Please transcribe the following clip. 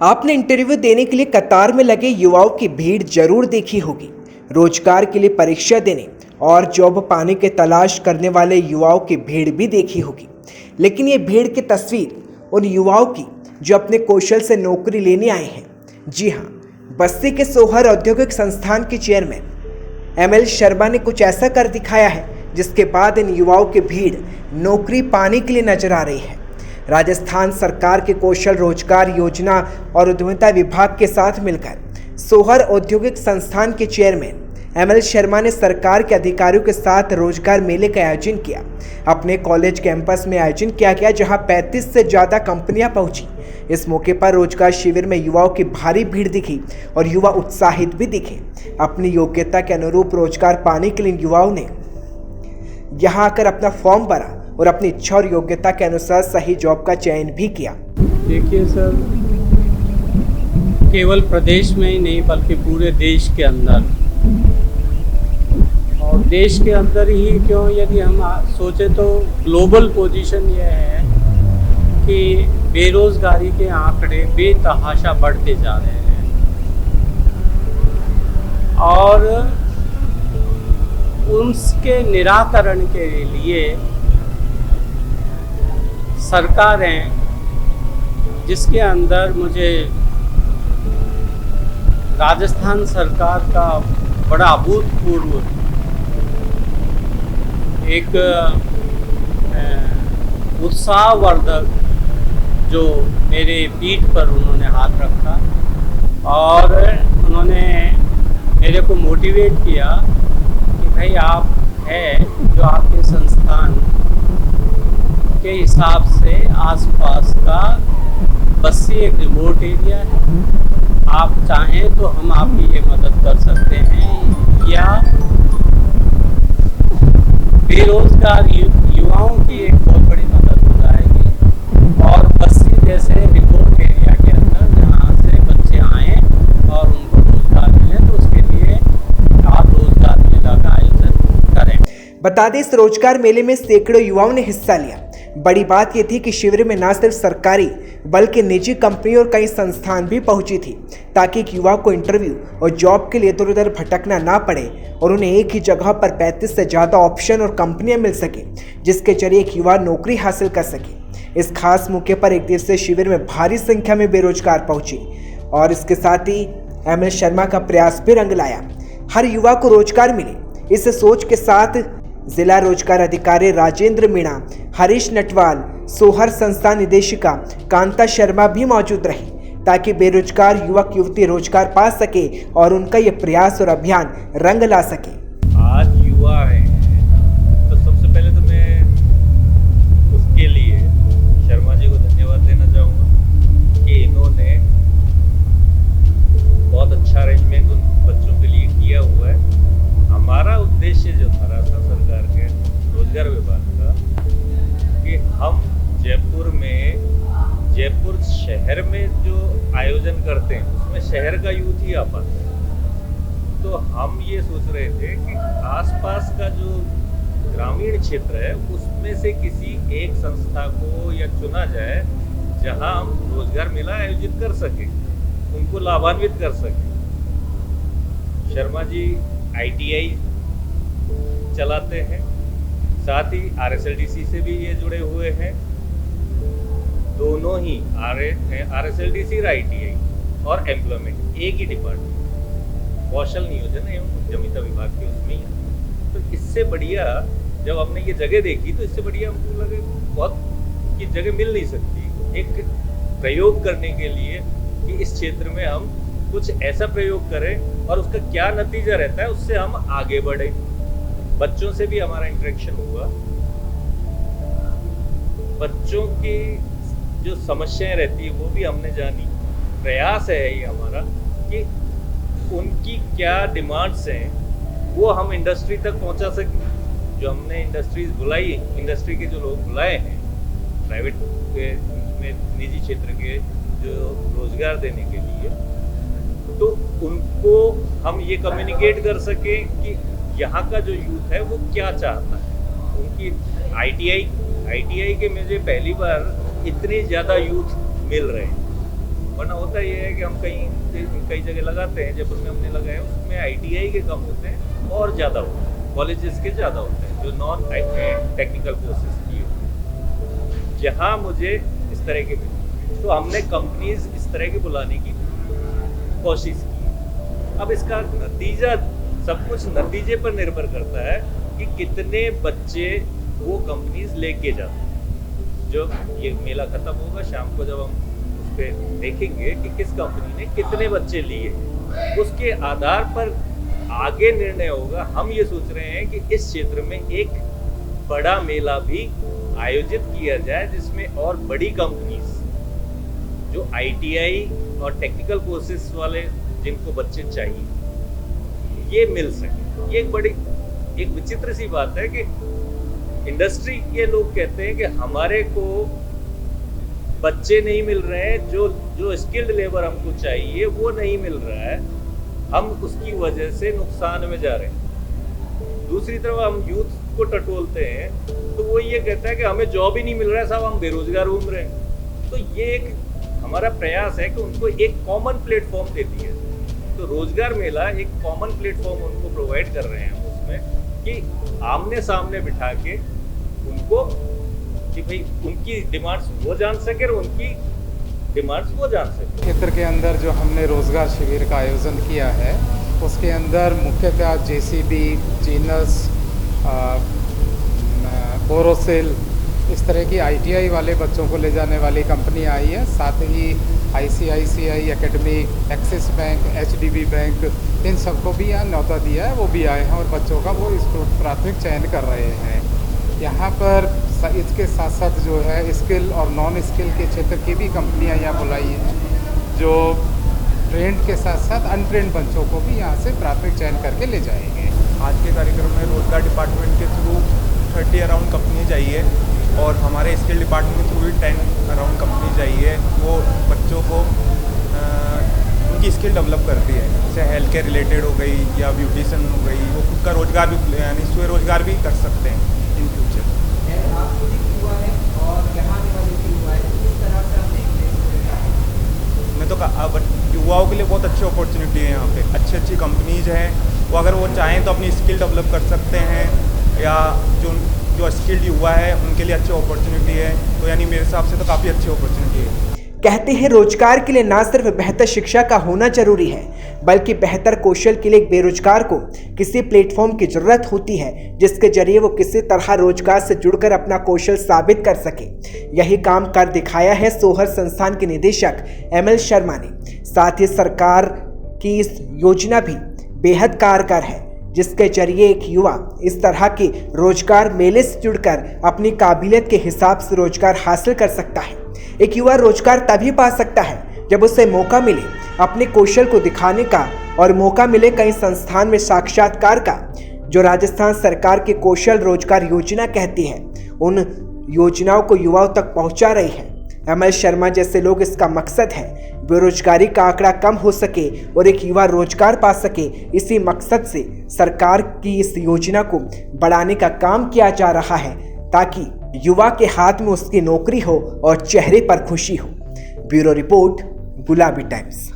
आपने इंटरव्यू देने के लिए कतार में लगे युवाओं की भीड़ जरूर देखी होगी। रोजगार के लिए परीक्षा देने और जॉब पाने के तलाश करने वाले युवाओं की भीड़ भी देखी होगी। लेकिन ये भीड़ की तस्वीर उन युवाओं की जो अपने कौशल से नौकरी लेने आए हैं। जी हाँ, बस्ती के सोहर औद्योगिक संस्थान के चेयरमैन एमएल शर्मा ने कुछ ऐसा कर दिखाया है जिसके बाद इन युवाओं की भीड़ नौकरी पाने के लिए नजर आ रही है। राजस्थान सरकार के कौशल रोजगार योजना और उद्यमिता विभाग के साथ मिलकर सोहर औद्योगिक संस्थान के चेयरमैन एमएल शर्मा ने सरकार के अधिकारियों के साथ रोजगार मेले का आयोजन किया। अपने कॉलेज कैंपस में आयोजन किया गया जहां 35 से ज़्यादा कंपनियां पहुंची। इस मौके पर रोजगार शिविर में युवाओं की भारी भीड़ दिखी और युवा उत्साहित भी दिखे। अपनी योग्यता के अनुरूप रोजगार पाने के लिए युवाओं ने यहाँ आकर अपना फॉर्म भरा और अपनी इच्छा और योग्यता के अनुसार सही जॉब का चयन भी किया। देखिए सर, केवल प्रदेश में ही नहीं बल्कि पूरे देश के अंदर, और देश के अंदर ही क्यों, यदि हम सोचे तो ग्लोबल पोजीशन यह है कि बेरोजगारी के आंकड़े बेतहाशा बढ़ते जा रहे हैं और उसके निराकरण के लिए सरकारें, जिसके अंदर मुझे राजस्थान सरकार का बड़ा अभूतपूर्व एक उत्साहवर्धक जो मेरे पीठ पर उन्होंने हाथ रखा और उन्होंने मेरे को मोटिवेट किया कि भाई आप है जो आपके संस्थान के हिसाब से आसपास का बस्ती एक रिमोट एरिया है, आप चाहें तो हम आपकी ये मदद कर सकते हैं या बेरोजगार युवाओं की एक बहुत बड़ी मदद हो जाएगी। और बस्ती जैसे रिमोट एरिया के अंदर जहाँ से बच्चे आएँ और उनको रोजगार मिले तो उसके लिए आप रोजगार मेला का आयोजन करें। बता दें, इस रोजगार मेले में सैकड़ों युवाओं ने हिस्सा लिया। बड़ी बात यह थी कि शिविर में न सिर्फ सरकारी बल्कि निजी कंपनी और कई संस्थान भी पहुंची थी ताकि एक युवा को इंटरव्यू और जॉब के लिए इधर उधर भटकना ना पड़े और उन्हें एक ही जगह पर 35 से ज़्यादा ऑप्शन और कंपनियां मिल सके जिसके जरिए एक युवा नौकरी हासिल कर सके। इस खास मौके पर एक दिवसीय शिविर में भारी संख्या में बेरोजगार पहुंचे और इसके साथ ही एमएल शर्मा का प्रयास भी रंग लाया, हर युवा को रोजगार मिले। इस सोच के साथ जिला रोजगार अधिकारी राजेंद्र मीणा, हरीश नटवाल, सोहर संस्थान निदेशिका कांता शर्मा भी मौजूद रही ताकि बेरोजगार युवक युवती रोजगार पा सके और उनका ये प्रयास और अभियान रंग ला सके। आज युवा है तो सबसे पहले तो मैं उसके लिए शर्मा जी को धन्यवाद देना चाहूँगा कि इन्होंने बहुत अच्छा अरेंजमेंट उन बच्चों के लिए किया हुआ है। हमारा उद्देश्य जो था राजस्थान सरकार के रोजगार विभाग का कि हम जयपुर शहर में जो आयोजन करते हैं उसमें शहर का यूथ ही आ पाता है। तो हम ये सोच रहे थे कि आसपास का जो ग्रामीण क्षेत्र है उसमें से किसी एक संस्था को या चुना जाए जहां हम रोजगार मेला आयोजित कर सके, उनको लाभान्वित कर सके। शर्मा जी ITI चलाते हैं, साथ ही RSLDC से भी ये जुड़े हुए हैं। दोनों ही RSLDC और ITI और एम्प्लॉयमेंट एक ही डिपार्टमेंट, कौशल नियोजन एवं उद्यमिता विभाग के उसमें ही है। तो इससे बढ़िया जब हमने ये जगह देखी तो इससे बढ़िया हमको लगे बहुत ये जगह मिल नहीं सकती एक प्रयोग करने के लिए कि इस क्षेत्र में हम कुछ ऐसा प्रयोग करें और उसका क्या नतीजा रहता है उससे हम आगे बढ़े। बच्चों से भी हमारा इंटरेक्शन हुआ, बच्चों की जो समस्याएं रहती है वो भी हमने जानी। प्रयास है ये हमारा कि उनकी क्या डिमांड्स हैं वो हम इंडस्ट्री तक पहुंचा सकें। जो हमने इंडस्ट्रीज बुलाई, इंडस्ट्री के जो लोग बुलाए हैं प्राइवेट में, निजी क्षेत्र के जो रोजगार देने के लिए, तो उनको हम ये कम्युनिकेट कर सके कि यहाँ का जो यूथ है वो क्या चाहता है। उनकी ITI के मुझे पहली बार इतने ज़्यादा यूथ मिल रहे हैं वरना होता ये है कि हम कई जगह लगाते हैं, जयपुर में हमने लगाए उसमें ITI के कम होते हैं और ज़्यादा होते हैं, कॉलेजेस के ज़्यादा होते हैं जो नॉन टेक्निकल कोर्सेज किए होते हैं। जहाँ मुझे इस तरह के मिले तो हमने कंपनीज इस तरह के बुलाने की कोशिश की। अब इसका नतीजा, सब कुछ नतीजे पर निर्भर करता है कि कितने बच्चे वो कंपनीज लेके जाते हैं। जो ये मेला खत्म होगा शाम को, जब हम उस पर देखेंगे कि किस कंपनी ने कितने बच्चे लिए, उसके आधार पर आगे निर्णय होगा। हम ये सोच रहे हैं कि इस क्षेत्र में एक बड़ा मेला भी आयोजित किया जाए जिसमें और बड़ी कंपनीज जो ITI और टेक्निकल कोर्सेज वाले जिनको बच्चे चाहिए ये मिल सके। ये एक विचित्र सी बात है कि इंडस्ट्री के लोग कहते हैं कि हमारे को बच्चे नहीं मिल रहे हैं, जो स्किल्ड लेबर हमको चाहिए वो नहीं मिल रहा है, हम उसकी वजह से नुकसान में जा रहे हैं। दूसरी तरफ हम यूथ को टटोलते हैं तो वो ये कहता है कि हमें जॉब ही नहीं मिल रहा है, साहब हम बेरोजगार घूम रहे हैं। तो ये एक हमारा प्रयास है कि उनको एक कॉमन प्लेटफॉर्म दे दिया। तो रोजगार मेला एक कॉमन प्लेटफॉर्म उनको प्रोवाइड कर रहे हैं उसमें कि आमने सामने बिठा के उनको कि भाई उनकी डिमांड्स वो जान सके और उनकी डिमांड्स वो जान सके। क्षेत्र के अंदर जो हमने रोजगार शिविर का आयोजन किया है उसके अंदर मुख्यतः JCB, जीनस, बोरोसिल, इस तरह की ITI वाले बच्चों को ले जाने वाली कंपनी आई है। साथ ही ICICI academic, Axis bank, HDB bank, इन सबको भी यहाँ न्यौता दिया है, वो भी आए हैं और बच्चों का वो प्राथमिक चयन कर रहे हैं। यहाँ पर इसके साथ साथ जो है स्किल और नॉन स्किल के क्षेत्र की भी कंपनियाँ यहाँ बुलाई हैं जो ट्रेंड के साथ साथ अनट्रेंड बच्चों को भी यहाँ से प्राथमिक चयन करके ले जाएंगे। आज के कार्यक्रम में रोजगार डिपार्टमेंट के थ्रू 30 अराउंड कंपनी चाहिए और हमारे स्किल डिपार्टमेंट के थ्रू भी 10 अराउंड कंपनी चाहिए। वो बच्चों को उनकी स्किल डेवलप करती है, जैसे हेल्थ केयर रिलेटेड हो गई या ब्यूटिशियन हो गई, वो खुद का रोजगार भी यानी स्वरोजगार भी कर सकते हैं इन फ्यूचर। मैं तो युवाओं के लिए बहुत अच्छी अपॉर्चुनिटी है यहाँ पे, अच्छी कंपनीज हैं, वो अगर वो चाहें तो अपनी स्किल डेवलप कर सकते हैं या जो स्किल्ड युवा है उनके लिए अच्छी अपॉर्चुनिटी है। तो यानी मेरे हिसाब से तो काफ़ी अच्छी अपॉर्चुनिटी है। कहते हैं रोजगार के लिए ना सिर्फ बेहतर शिक्षा का होना जरूरी है बल्कि बेहतर कौशल के लिए एक बेरोजगार को किसी प्लेटफॉर्म की जरूरत होती है जिसके जरिए वो किसी तरह रोजगार से जुड़कर अपना कौशल साबित कर सके। यही काम कर दिखाया है सोहर संस्थान के निदेशक ML शर्मा ने। साथ ही सरकार की इस योजना भी बेहद कारगर है जिसके जरिए एक युवा इस तरह के रोजगार मेले से जुड़कर अपनी काबिलियत के हिसाब से रोजगार हासिल कर सकता है। एक युवा रोजगार तभी पा सकता है जब उसे मौका मिले अपने कौशल को दिखाने का और मौका मिले कई संस्थान में साक्षात्कार का, जो राजस्थान सरकार की कौशल रोजगार योजना कहती है उन योजनाओं को युवाओं तक पहुंचा रही है। ML शर्मा जैसे लोग इसका मकसद है बेरोजगारी का आंकड़ा कम हो सके और एक युवा रोजगार पा सके। इसी मकसद से सरकार की इस योजना को बढ़ाने का काम किया जा रहा है ताकि युवा के हाथ में उसकी नौकरी हो और चेहरे पर खुशी हो। ब्यूरो रिपोर्ट, गुलाबी टाइम्स।